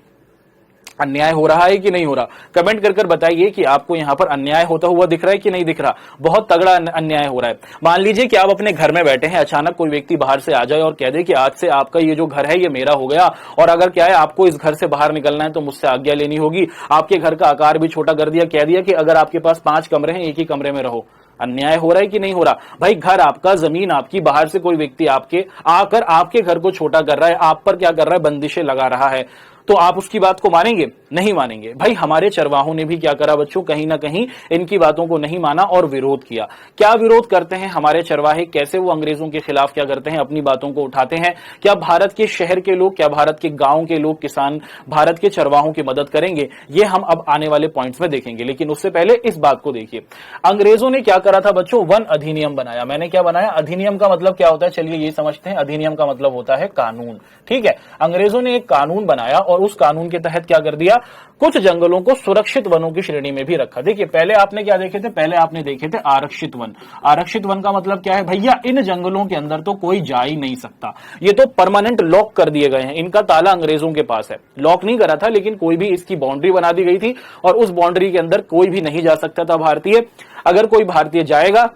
Speaker 1: अन्याय हो रहा है कि नहीं हो रहा? कमेंट कर कर बताइए कि आपको यहां पर अन्याय होता हुआ दिख रहा है कि नहीं दिख रहा। बहुत तगड़ा अन्याय हो रहा है। मान लीजिए कि आप अपने घर में बैठे हैं, अचानक कोई व्यक्ति बाहर से आ जाए और कह दे कि आज से आपका ये जो घर है ये मेरा हो गया, और अगर क्या है आपको इस घर से बाहर निकलना है तो मुझसे आज्ञा लेनी होगी। आपके घर का आकार भी छोटा कर दिया, कह दिया कि अगर आपके पास 5 कमरे हैं एक ही कमरे में रहो। अन्याय हो रहा है कि नहीं हो रहा? भाई घर आपका, जमीन आपकी, बाहर से कोई व्यक्ति आपके आकर आपके घर को छोटा कर रहा है, आप पर क्या कर रहा है, बंदिशें लगा रहा है, तो आप उसकी बात को मानेंगे? नहीं मानेंगे। भाई हमारे चरवाहों ने भी क्या करा बच्चों, कहीं ना कहीं इनकी बातों को नहीं माना और विरोध किया। क्या विरोध करते हैं हमारे चरवाहे, कैसे वो अंग्रेजों के खिलाफ क्या करते हैं, अपनी बातों को उठाते हैं? क्या भारत के शहर के लोग, क्या भारत के गांव के लोग, किसान भारत के चरवाहों की मदद करेंगे? ये हम अब आने वाले पॉइंट्स में देखेंगे, लेकिन उससे पहले इस बात को देखिए। अंग्रेजों ने क्या करा था बच्चों, वन अधिनियम बनाया। मैंने क्या बनाया? अधिनियम का मतलब क्या होता है, चलिए ये समझते हैं। अधिनियम का मतलब होता है कानून। ठीक है, अंग्रेजों ने एक कानून बनाया और उस कानून के तहत क्या कर दिया, कुछ जंगलों को सुरक्षित वनों की श्रेणी में भी रखा। देखिए पहले आपने क्या देखे थे, पहले आपने देखे थे आरक्षित वन। आरक्षित वन का मतलब क्या है भैया, इन जंगलों के अंदर तो कोई जा ही नहीं सकता, ये तो परमानेंट लॉक कर दिए गए हैं, इनका ताला अंग्रेजों के पास है। लॉक नहीं करा था लेकिन कोई भी इसकी बाउंड्री बना दी गई थी और उस बाउंड्री के अंदर कोई भी नहीं जा सकता था भारतीय। अगर कोई भारतीय जाएगा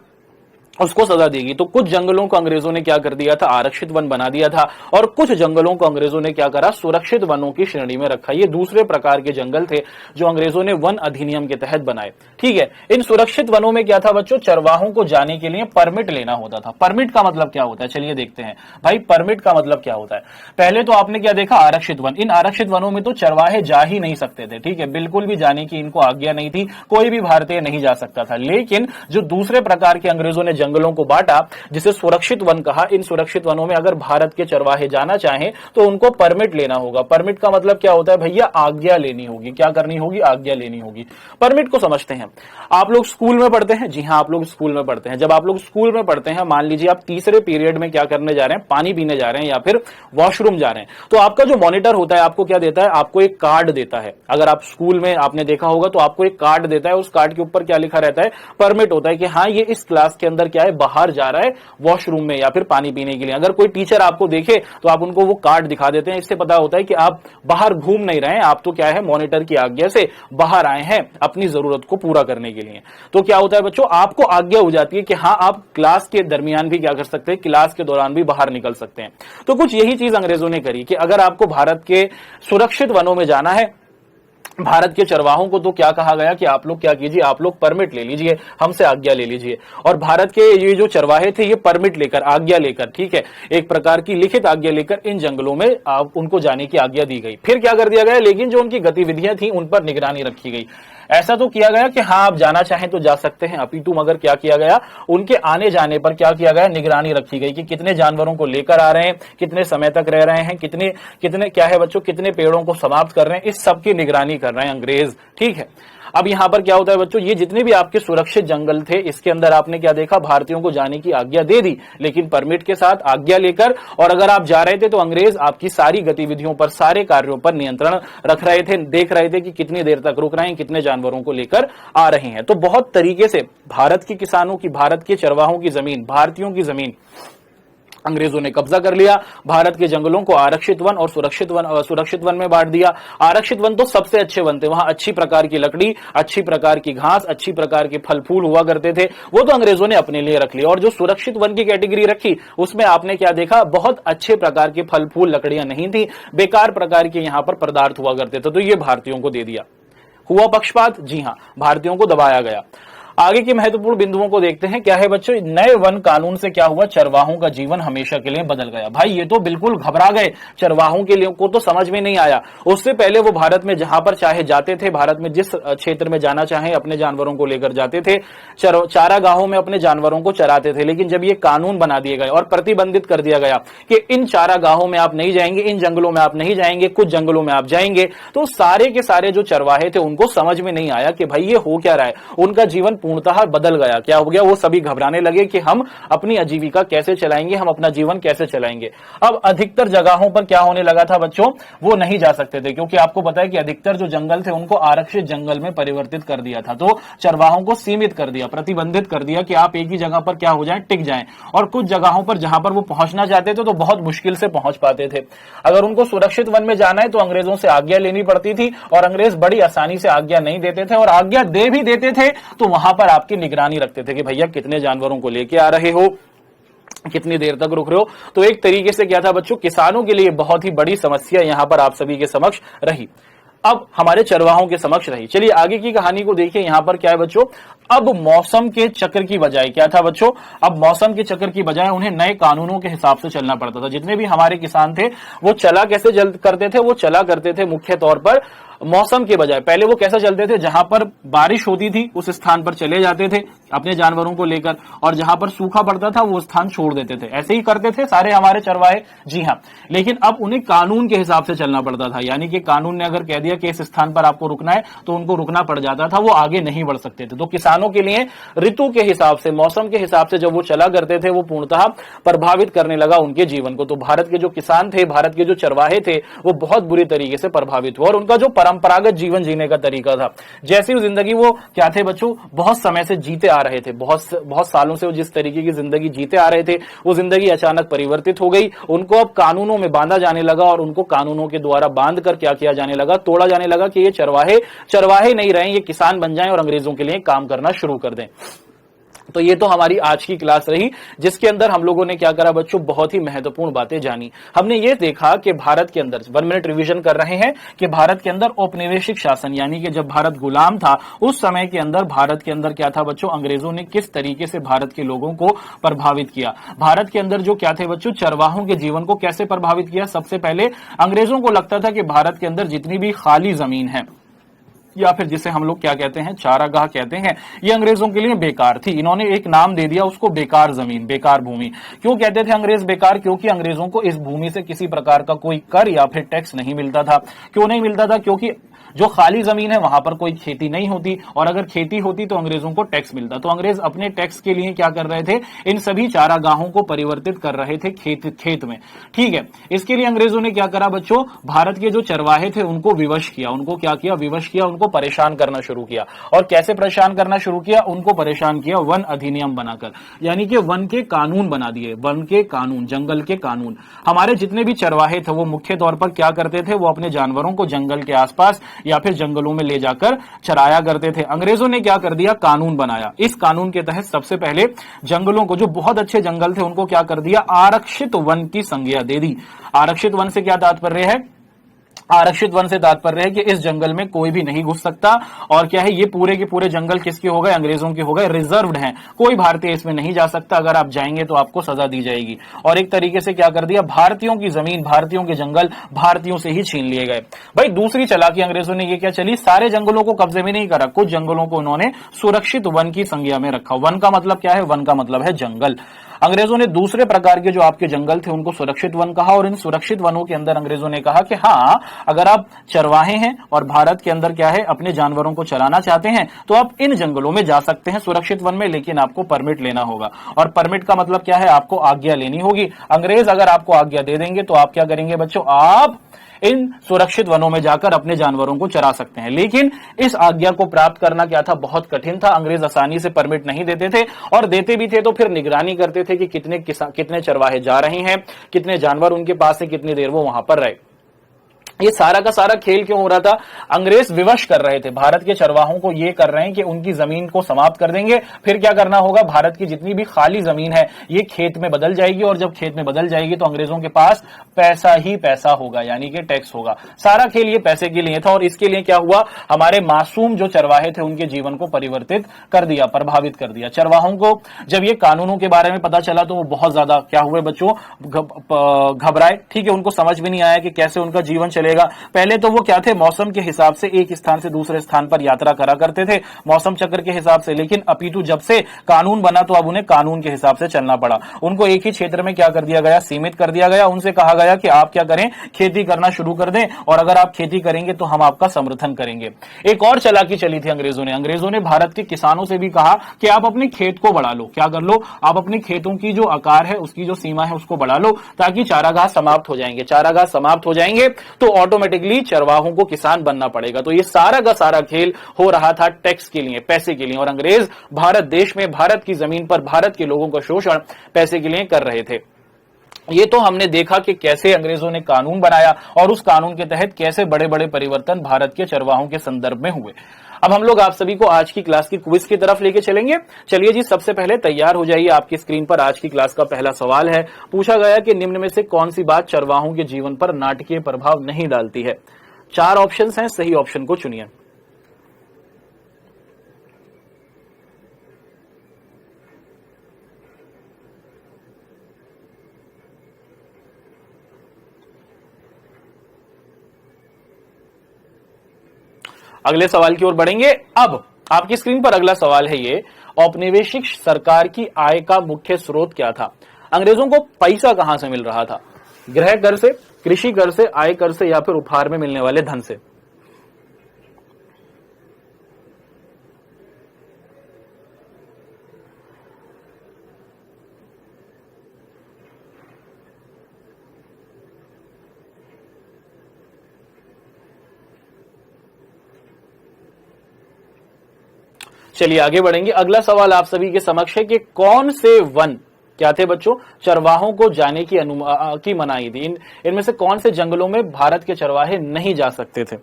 Speaker 1: उसको सजा देगी। तो कुछ जंगलों को अंग्रेजों ने क्या कर दिया था, आरक्षित वन बना दिया था, और कुछ जंगलों को अंग्रेजों ने क्या करा, सुरक्षित वनों की श्रेणी में रखा। ये दूसरे प्रकार के जंगल थे जो अंग्रेजों ने वन अधिनियम के तहत बनाए। ठीक है, इन सुरक्षित वनों में क्या था बच्चों, चरवाहों को जाने के लिए परमिट लेना होता था। परमिट का मतलब क्या होता है, चलिए देखते हैं। भाई परमिट का मतलब क्या होता है, पहले तो आपने क्या देखा, आरक्षित वन। इन आरक्षित वनों में तो चरवाहे जा ही नहीं सकते थे। ठीक है, बिल्कुल भी जाने की इनको आज्ञा नहीं थी, कोई भी भारतीय नहीं जा सकता था। लेकिन जो दूसरे प्रकार के अंग्रेजों ने जंगलों को बांटा, जिसे सुरक्षित वन कहा, इन सुरक्षित वनों में अगर भारत के चरवाहे जाना चाहें तो उनको परमिट लेना होगा। परमिट का मतलब क्या होता है भैया, आज्ञा लेनी होगी। क्या करनी होगी, आज्ञा लेनी होगी। परमिट को समझते हैं। आप लोग स्कूल में पढ़ते हैं, जी हां आप लोग स्कूल में पढ़ते हैं। जब आप लोग स्कूल में पढ़ते हैं, मान लीजिए आप तीसरे पीरियड में क्या करने जा रहे हैं, पानी पीने जा रहे हैं या फिर वॉशरूम जा रहे हैं, तो आपका जो मॉनिटर होता है आपको क्या देता है, आपको एक कार्ड देता है। अगर आप स्कूल में आपने देखा होगा तो आपको एक कार्ड देता है, उस कार्ड के ऊपर क्या लिखा रहता है, परमिट होता है कि हाँ ये इस क्लास के अंदर क्या है, बाहर जा रहा है वॉशरूम में या फिर पानी पीने के लिए। अगर कोई टीचर आपको देखे तो आप उनको वो कार्ड दिखा देते हैं। इससे पता होता है कि आप बाहर घूम नहीं रहे हैं, आप तो क्या है, मॉनिटर की आज्ञा से बाहर आए हैं अपनी जरूरत को पूरा करने के लिए। तो क्या होता है बच्चों, आपको आज्ञा हो जाती है कि हाँ आप क्लास के दरमियान भी क्या कर सकते हैं, क्लास के दौरान भी बाहर निकल सकते हैं। तो कुछ यही चीज अंग्रेजों ने करी कि अगर आपको भारत के सुरक्षित वनों में जाना है, भारत के चरवाहों को, तो क्या कहा गया कि आप लोग क्या कीजिए, आप लोग परमिट ले लीजिए, हमसे आज्ञा ले लीजिए। और भारत के ये जो चरवाहे थे ये परमिट लेकर, आज्ञा लेकर, ठीक है, एक प्रकार की लिखित आज्ञा लेकर इन जंगलों में उनको जाने की आज्ञा दी गई। फिर क्या कर दिया गया, लेकिन जो उनकी गतिविधियां थी उन पर निगरानी रखी गई। ऐसा तो किया गया कि हाँ आप जाना चाहें तो जा सकते हैं, अपितु मगर क्या किया गया, उनके आने जाने पर क्या किया गया, निगरानी रखी गई कि कितने जानवरों को लेकर आ रहे हैं, कितने समय तक रह रहे हैं, कितने कितने क्या है बच्चों, कितने पेड़ों को समाप्त कर रहे हैं, इस सब की निगरानी कर रहे हैं अंग्रेज। ठीक है, अब यहां पर क्या होता है बच्चों, ये जितने भी आपके सुरक्षित जंगल थे इसके अंदर आपने क्या देखा, भारतीयों को जाने की आज्ञा दे दी, लेकिन परमिट के साथ, आज्ञा लेकर। और अगर आप जा रहे थे तो अंग्रेज आपकी सारी गतिविधियों पर, सारे कार्यों पर नियंत्रण रख रहे थे, देख रहे थे कि कितनी देर तक रुक रहे हैं, कितने जानवरों को लेकर आ रहे हैं। तो बहुत तरीके से भारत के किसानों की, भारत के चरवाहों की जमीन, भारतीयों की जमीन अंग्रेजों ने कब्जा कर लिया। भारत के जंगलों को आरक्षित वन और सुरक्षित वन में बांट दिया। आरक्षित वन तो सबसे अच्छे वन थे, वहां अच्छी प्रकार की लकड़ी, अच्छी प्रकार की घास, अच्छी प्रकार के फल फूल हुआ करते थे, वो तो अंग्रेजों ने अपने लिए रख लिया। और जो सुरक्षित वन की कैटेगरी रखी उसमें आपने क्या देखा, बहुत अच्छे प्रकार के फल फूल, लकड़ियां नहीं थी, बेकार प्रकार के यहां पर पदार्थ हुआ करते थे, तो ये भारतीयों को दे दिया। हुआ पक्षपात, जी हां, भारतीयों को दबाया गया। आगे के महत्वपूर्ण बिंदुओं को देखते हैं। क्या है बच्चों, नए वन कानून से क्या हुआ, चरवाहों का जीवन हमेशा के लिए बदल गया। भाई ये तो बिल्कुल घबरा गए, चरवाहों के लिए को तो समझ में नहीं आया। उससे पहले वो भारत में जहां पर चाहे जाते थे, भारत में जिस क्षेत्र में जाना चाहे अपने जानवरों को लेकर जाते थे, चारागाहों में अपने जानवरों को चराते थे। लेकिन जब ये कानून बना दिए गए और प्रतिबंधित कर दिया गया कि इन चारागाहों में आप नहीं जाएंगे, इन जंगलों में आप नहीं जाएंगे, कुछ जंगलों में आप जाएंगे, तो सारे के सारे जो चरवाहे थे उनको समझ में नहीं आया कि भाई ये हो क्या रहा है। उनका जीवन पूर्णतः बदल गया। क्या हो गया, वो सभी घबराने लगे कि हम अपनी आजीविका कैसे चलाएंगे, हम अपना जीवन कैसे चलाएंगे। अब अधिकतर जगहों पर क्या होने लगा था बच्चों, वो नहीं जा सकते थे, क्योंकि आपको पता है कि अधिकतर जो जंगल थे उनको आरक्षित जंगल में परिवर्तित कर दिया था। तो चरवाहों को सीमित कर दिया, प्रतिबंधित कर दिया कि आप एक ही जगह पर क्या हो जाए, टिक जाएं। और कुछ जगहों पर जहां पर वो पहुंचना चाहते थे तो बहुत मुश्किल से पहुंच पाते थे। अगर उनको सुरक्षित वन में जाना है तो अंग्रेजों से आज्ञा लेनी पड़ती थी, और अंग्रेज बड़ी आसानी से आज्ञा नहीं देते थे, और आज्ञा दे भी देते थे तो वहां पर आपकी निगरानी रखते थे कि भैया कितने जानवरों को लेके आ रहे हो, कितनी देर तक रुक रहे हो। तो एक तरीके से क्या था बच्चों, किसानों के लिए बहुत ही बड़ी समस्या यहां पर आप सभी के समक्ष रही, अब हमारे चरवाहों के समक्ष रही। चलिए आगे की कहानी को देखिए। यहां पर क्या है बच्चों, अब मौसम के चक्र की बजाय क्या था बच्चों, अब मौसम के चक्र की बजाय उन्हें नए कानूनों के हिसाब से चलना पड़ता था। जितने भी हमारे किसान थे वो चला कैसे करते थे, वो चला करते थे मुख्य तौर पर मौसम के बजाय। पहले वो कैसे चलते थे, जहां पर बारिश होती थी उस स्थान पर चले जाते थे अपने जानवरों को लेकर, और जहां पर सूखा पड़ता था वो स्थान छोड़ देते थे। ऐसे ही करते थे सारे हमारे चरवाहे, जी हां। लेकिन अब उन्हें कानून के हिसाब से चलना पड़ता था, यानी कि कानून ने अगर कह दिया कि इस स्थान पर आपको रुकना है तो उनको रुकना पड़ जाता था, वो आगे नहीं बढ़ सकते थे। तो किसानों के लिए ऋतु के हिसाब से, मौसम के हिसाब से जब वो चला करते थे वो पूर्णतः प्रभावित करने लगा उनके जीवन को। तो भारत के जो किसान थे, भारत के जो चरवाहे थे, वो बहुत बुरी तरीके से प्रभावित हुए, और उनका जो परंपरागत जीवन जीने का तरीका था, जैसी जिंदगी वो क्या थे बच्चों, बहुत समय से जीते आ रहे थे, बहुत सालों से वो जिस तरीके की जिंदगी जीते आ रहे थे, वो जिंदगी अचानक परिवर्तित हो गई। उनको अब कानूनों में बांधा जाने लगा, और उनको कानूनों के द्वारा बांध कर क्या किया जाने लगा, तोड़ा जाने लगा कि ये चरवाहे नहीं रहे, ये किसान बन जाएं और अंग्रेजों के लिए काम करना शुरू कर दें। तो ये तो हमारी आज की क्लास रही, जिसके अंदर हम लोगों ने क्या करा बच्चों, बहुत ही महत्वपूर्ण बातें जानी। हमने ये देखा कि भारत के अंदर 1 मिनट रिवीजन कर रहे हैं कि भारत के अंदर औपनिवेशिक शासन, यानी कि जब भारत गुलाम था उस समय के अंदर भारत के अंदर क्या था बच्चों, अंग्रेजों ने किस तरीके से भारत के लोगों को प्रभावित किया। भारत के अंदर जो क्या थे बच्चों, चरवाहों के जीवन को कैसे प्रभावित किया। सबसे पहले अंग्रेजों को लगता था कि भारत के अंदर जितनी भी खाली जमीन है, या फिर जिसे हम लोग क्या कहते हैं, चारागाह कहते हैं, ये अंग्रेजों के लिए बेकार थी। इन्होंने एक नाम दे दिया उसको, बेकार जमीन, बेकार भूमि। क्यों कहते थे अंग्रेज बेकार, क्योंकि अंग्रेजों को इस भूमि से किसी प्रकार का कोई कर या फिर टैक्स नहीं मिलता था। क्यों नहीं मिलता था, क्योंकि जो खाली जमीन है वहां पर कोई खेती नहीं होती, और अगर खेती होती तो अंग्रेजों को टैक्स मिलता। तो अंग्रेज अपने टैक्स के लिए क्या कर रहे थे, इन सभी चारागाहों को परिवर्तित कर रहे थे खेत में। ठीक है, इसके लिए अंग्रेजों ने क्या करा बच्चों, भारत के जो चरवाहे थे उनको विवश किया, उनको क्या किया, विवश किया, उनको परेशान करना शुरू किया। और कैसे परेशान करना शुरू किया, उनको परेशान किया वन अधिनियम बनाकर, यानी कि वन के कानून बना दिए, वन के कानून, जंगल के कानून। हमारे जितने भी चरवाहे थे वो मुख्य तौर पर क्या करते थे, वो अपने जानवरों को जंगल के आसपास या फिर जंगलों में ले जाकर चराया करते थे। अंग्रेजों ने क्या कर दिया, कानून बनाया। इस कानून के तहत सबसे पहले जंगलों को, जो बहुत अच्छे जंगल थे उनको क्या कर दिया, आरक्षित वन की संज्ञा दे दी। आरक्षित वन से क्या तात्पर्य है, आरक्षित वन से तात्पर्य है कि इस जंगल में कोई भी नहीं घुस सकता, और क्या है, ये पूरे के पूरे जंगल किसके हो गए, अंग्रेजों के हो गए, रिजर्व्ड हैं, कोई भारतीय इसमें नहीं जा सकता, अगर आप जाएंगे तो आपको सजा दी जाएगी। और एक तरीके से क्या कर दिया, भारतीयों की जमीन, भारतीयों के जंगल भारतीयों से ही छीन लिए गए। भाई दूसरी चालाकी अंग्रेजों ने ये क्या चली, सारे जंगलों को कब्जे में नहीं करा, कुछ जंगलों को उन्होंने सुरक्षित वन की संज्ञा में रखा। वन का मतलब क्या है, वन का मतलब है जंगल। अंग्रेजों ने दूसरे प्रकार के जो आपके जंगल थे उनको सुरक्षित वन कहा, और इन सुरक्षित वनों के अंदर अंग्रेजों ने कहा कि हाँ, अगर आप चरवाहे हैं और भारत के अंदर क्या है, अपने जानवरों को चराना चाहते हैं तो आप इन जंगलों में जा सकते हैं सुरक्षित वन में, लेकिन आपको परमिट लेना होगा। और परमिट का मतलब क्या है, आपको आज्ञा लेनी होगी। अंग्रेज अगर आपको आज्ञा दे देंगे तो आप क्या करेंगे बच्चों, आप इन सुरक्षित वनों में जाकर अपने जानवरों को चरा सकते हैं। लेकिन इस आज्ञा को प्राप्त करना क्या था, बहुत कठिन था। अंग्रेज आसानी से परमिट नहीं देते थे, और देते भी थे तो फिर निगरानी करते थे कि कितने चरवाहे जा रहे हैं, कितने जानवर उनके पास है, कितनी देर वो वहां पर रहे। ये सारा का सारा खेल क्यों हो रहा था? अंग्रेज विवश कर रहे थे, भारत के चरवाहों को ये कर रहे हैं कि उनकी जमीन को समाप्त कर देंगे, फिर क्या करना होगा, भारत की जितनी भी खाली जमीन है ये खेत में बदल जाएगी, और जब खेत में बदल जाएगी तो अंग्रेजों के पास पैसा ही पैसा होगा, यानी कि टैक्स होगा। सारा खेल ये पैसे के लिए था, और इसके लिए क्या हुआ, हमारे मासूम जो चरवाहे थे उनके जीवन को परिवर्तित कर दिया, प्रभावित कर दिया। चरवाहों को जब ये कानूनों के बारे में पता चला तो वो बहुत ज्यादा क्या हुए बच्चों, घबराए। ठीक है, उनको समझ में नहीं आया कि कैसे उनका जीवन चले। पहले तो वो क्या थे, मौसम के हिसाब से एक स्थान से दूसरे स्थान पर यात्रा करा करते थे, मौसम चक्र के हिसाब से, लेकिन अपितु जब से कानून बना तो अब उन्हें कानून के हिसाब से चलना पड़ा। उनको एक ही क्षेत्र में क्या कर दिया गया, सीमित कर दिया गया। उनसे कहा गया कि आप क्या करें, खेती करना शुरू कर दें, और अगर आप खेती करेंगे तो हम आपका समर्थन करेंगे। एक और चालाकी चली थी अंग्रेजों ने भारत के किसानों से भी कहा कि आप अपने खेत को बढ़ा लो। क्या कर लो, आप अपने खेतों की जो आकार है, उसकी जो सीमा है उसको बढ़ा लो, ताकि चारागाह समाप्त हो जाएंगे। चारागाह समाप्त हो जाएंगे तो ऑटोमेटिकली चरवाहों को किसान बनना पड़ेगा। तो ये सारा का सारा खेल हो रहा था टैक्स के लिए, पैसे के लिए, और अंग्रेज भारत देश में, भारत की जमीन पर भारत के लोगों का शोषण पैसे के लिए कर रहे थे। ये तो हमने देखा कि कैसे अंग्रेजों ने कानून बनाया, और उस कानून के तहत कैसे बड़े बड़े परिवर्तन भारत के चरवाहों के संदर्भ में हुए। अब हम लोग आप सभी को आज की क्लास की क्विज की तरफ लेके चलेंगे। चलिए जी, सबसे पहले तैयार हो जाइए। आपकी स्क्रीन पर आज की क्लास का पहला सवाल है। पूछा गया कि निम्न में से कौन सी बात चरवाहों के जीवन पर नाटकीय प्रभाव नहीं डालती है? 4 ऑप्शंस हैं, सही ऑप्शन को चुनिए। अगले सवाल की ओर बढ़ेंगे। अब आपकी स्क्रीन पर अगला सवाल है ये, औपनिवेशिक सरकार की आय का मुख्य स्रोत क्या था? अंग्रेजों को पैसा कहां से मिल रहा था? गृह कर से, कृषि कर से, आय कर से, या फिर उपहार में मिलने वाले धन से? चलिए आगे बढ़ेंगे। अगला सवाल आप सभी के समक्ष है कि कौन से वन क्या थे बच्चों, चरवाहों को जाने की मनाही थी? इनमें से कौन से जंगलों में भारत के चरवाहे नहीं जा सकते थे?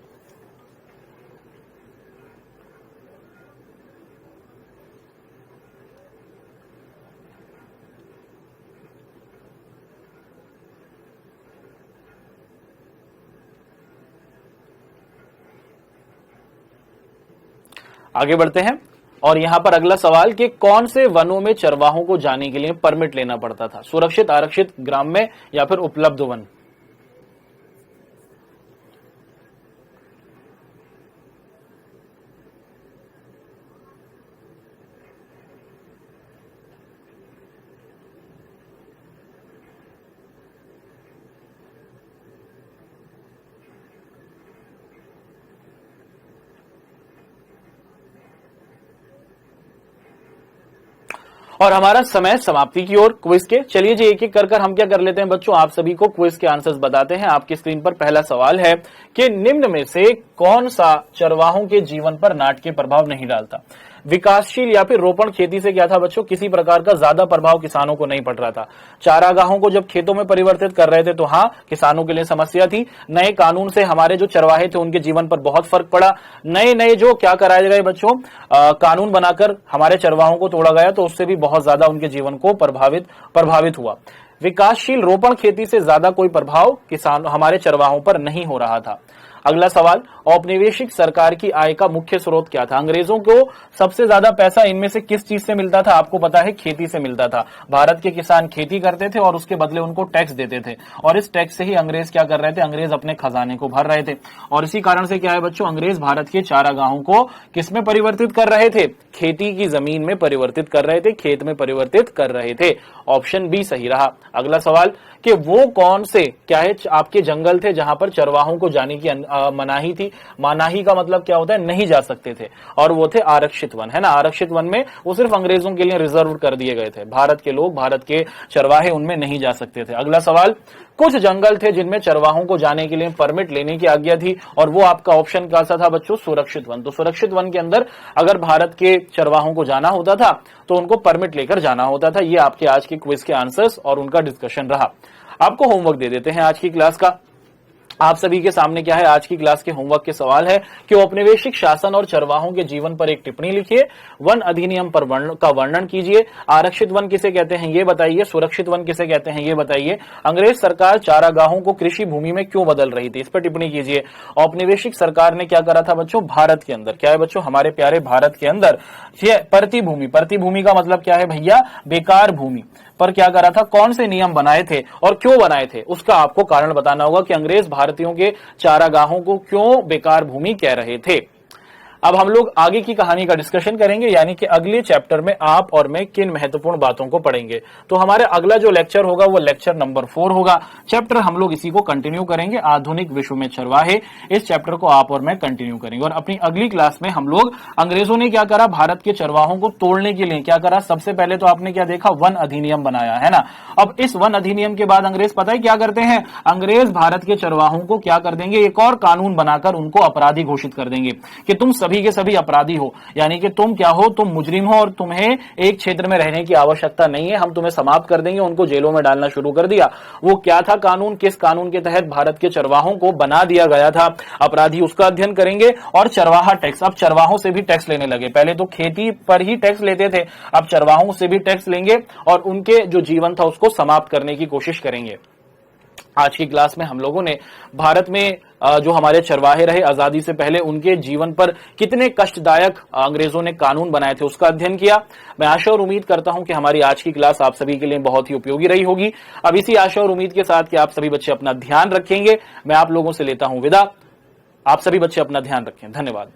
Speaker 1: आगे बढ़ते हैं, और यहां पर अगला सवाल कि कौन से वनों में चरवाहों को जाने के लिए परमिट लेना पड़ता था? सुरक्षित, आरक्षित, ग्राम्य, या फिर उपलब्ध वन? और हमारा समय समाप्ति की ओर क्विज के। चलिए जी, एक एक कर हम क्या कर लेते हैं बच्चों, आप सभी को क्विज के आंसर्स बताते हैं। आपकी स्क्रीन पर पहला सवाल है कि निम्न में से कौन सा चरवाहों के जीवन पर नाटकीय प्रभाव नहीं डालता? विकासशील या फिर रोपण खेती से क्या था बच्चों, किसी प्रकार का ज्यादा प्रभाव किसानों को नहीं पड़ रहा था। चारागाहों को जब खेतों में परिवर्तित कर रहे थे तो हाँ, किसानों के लिए समस्या थी। नए कानून से हमारे जो चरवाहे थे उनके जीवन पर बहुत फर्क पड़ा। नए नए जो क्या कराए गए बच्चों, कानून बनाकर हमारे चरवाहों को तोड़ा गया, तो उससे भी बहुत ज्यादा उनके जीवन को प्रभावित हुआ। विकासशील रोपण खेती से ज्यादा कोई प्रभाव किसान हमारे चरवाहों पर नहीं हो रहा था। अगला सवाल, औपनिवेशिक सरकार की आय का मुख्य स्रोत क्या था? अंग्रेजों को सबसे ज्यादा पैसा इनमें से किस चीज से मिलता था? आपको पता है, खेती से मिलता था। भारत के किसान खेती करते थे और उसके बदले उनको टैक्स देते थे, और इस टैक्स से ही अंग्रेज क्या कर रहे थे, अंग्रेज अपने खजाने को भर रहे थे। और इसी कारण से क्या है बच्चों, अंग्रेज भारत के चारागाहों को किसमें परिवर्तित कर रहे थे? खेती की जमीन में परिवर्तित कर रहे थे, खेत में परिवर्तित कर रहे थे। ऑप्शन बी सही रहा। अगला सवाल कि वो कौन से क्या है आपके जंगल थे जहां पर चरवाहों को जाने की मनाही थी? मनाही का मतलब क्या होता है, नहीं जा सकते थे, और वो थे आरक्षित वन, है ना। आरक्षित वन में वो सिर्फ अंग्रेजों के लिए रिजर्व कर दिए गए थे, भारत के लोग, भारत के चरवाहे उनमें नहीं जा सकते थे। अगला सवाल, कुछ जंगल थे जिनमें चरवाहों को जाने के लिए परमिट लेने की आज्ञा थी, और वो आपका ऑप्शन कौन सा था बच्चों? सुरक्षित वन। तो सुरक्षित वन के अंदर अगर भारत के चरवाहों को जाना होता था तो उनको परमिट लेकर जाना होता था। ये आपके आज के क्विज के आंसर्स और उनका डिस्कशन रहा। आपको होमवर्क दे देते हैं आज की क्लास का। आप सभी के सामने क्या है, आज की क्लास के होमवर्क के सवाल है कि औपनिवेशिक शासन और चरवाहों के जीवन पर एक टिप्पणी लिखिए, वन अधिनियम पर का वर्णन कीजिए, आरक्षित वन किसे कहते हैं ये बताइए, सुरक्षित वन किसे कहते हैं ये बताइए, अंग्रेज सरकार चारागाहों को कृषि भूमि में क्यों बदल रही थी, इस पर टिप्पणी कीजिए। औपनिवेशिक सरकार ने क्या करा था बच्चों, भारत के अंदर, क्या है बच्चों, हमारे प्यारे भारत के अंदर ये परती भूमि का मतलब क्या है भैया, बेकार भूमि पर क्या करा था, कौन से नियम बनाए थे और क्यों बनाए थे, उसका आपको कारण बताना होगा कि अंग्रेज भारतीयों के चारागाहों को क्यों बेकार भूमि कह रहे थे। अब हम लोग आगे की कहानी का डिस्कशन करेंगे, यानी कि अगले चैप्टर में आप और मैं किन महत्वपूर्ण बातों को पढ़ेंगे। तो हमारे अगला जो लेक्चर होगा वो लेक्चर नंबर 4 होगा। चैप्टर हम लोग इसी को कंटिन्यू करेंगे, आधुनिक विश्व में चरवाहे। इस चैप्टर को आप और मैं कंटिन्यू करेंगे और अपनी अगली क्लास में हम लोग अंग्रेजों ने क्या करा, भारत के चरवाहों को तोड़ने के लिए क्या करा, सबसे पहले तो आपने क्या देखा, वन अधिनियम बनाया है ना। अब इस वन अधिनियम के बाद अंग्रेज पता है क्या करते हैं, अंग्रेज भारत के चरवाहों को क्या कर देंगे, एक और कानून बनाकर उनको अपराधी घोषित कर देंगे कि तुम सभी के सभी अपराधी हो, यानी कि तुम क्या हो, तुम मुजरिम हो और तुम्हें एक क्षेत्र में रहने की आवश्यकता नहीं है, हम तुम्हें समाप्त कर देंगे। उनको जेलों में डालना शुरू कर दिया। वो क्या था कानून, किस कानून के तहत भारत के चरवाहों को बना दिया गया था अपराधी, उसका अध्ययन करेंगे। और चरवाहा टैक्स, अब चरवाहों से भी टैक्स लेने लगे। पहले तो खेती पर ही टैक्स लेते थे, अब चरवाहों से भी टैक्स लेंगे और उनके जो जीवन था उसको समाप्त करने की कोशिश करेंगे। आज की क्लास में हम लोगों ने भारत में जो हमारे चरवाहे रहे आजादी से पहले, उनके जीवन पर कितने कष्टदायक अंग्रेजों ने कानून बनाए थे उसका अध्ययन किया। मैं आशा और उम्मीद करता हूं कि हमारी आज की क्लास आप सभी के लिए बहुत ही उपयोगी रही होगी। अब इसी आशा और उम्मीद के साथ कि आप सभी बच्चे अपना ध्यान रखेंगे, मैं आप लोगों से लेता हूं विदा। आप सभी बच्चे अपना ध्यान रखें, धन्यवाद।